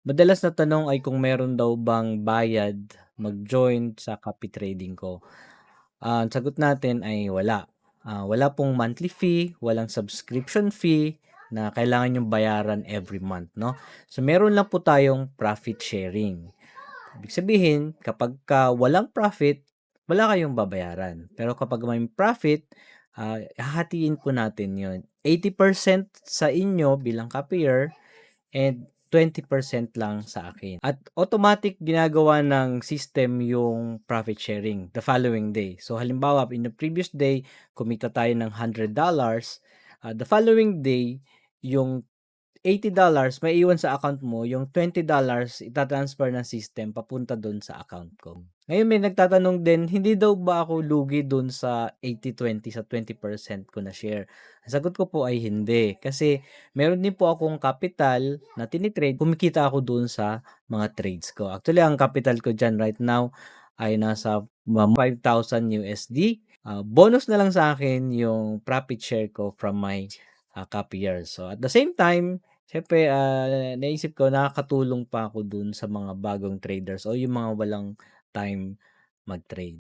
Madalas na tanong ay kung meron daw bang bayad mag-join sa copy trading ko. Ang sagot natin ay wala. Wala pong monthly fee, walang subscription fee na kailangan yung bayaran every month, no? So meron lang po tayong profit sharing. Ibig sabihin, kapagka walang profit, wala kayong babayaran. Pero kapag may profit, hahatiin po natin 'yon. 80% sa inyo bilang copyer and 20% lang sa akin. At automatic ginagawa ng system yung profit sharing the following day. So halimbawa, in the previous day, kumita tayo ng $100, the following day, yung $80 maiiwan sa account mo, yung $20 ita-transfer ng system papunta dun sa account ko. Ngayon may nagtatanong din, hindi daw ba ako lugi dun sa 80-20 sa 20% ko na share? Ang sagot ko po ay hindi, kasi meron din po akong capital na tini-trade, kumikita ako dun sa mga trades ko. Actually, ang capital ko diyan right now ay nasa $5,000. Bonus na lang sa akin yung profit share ko from my copyers. So at the same time, siyempre, naisip ko nakakatulong pa ako dun sa mga bagong traders o yung mga walang time mag-trade.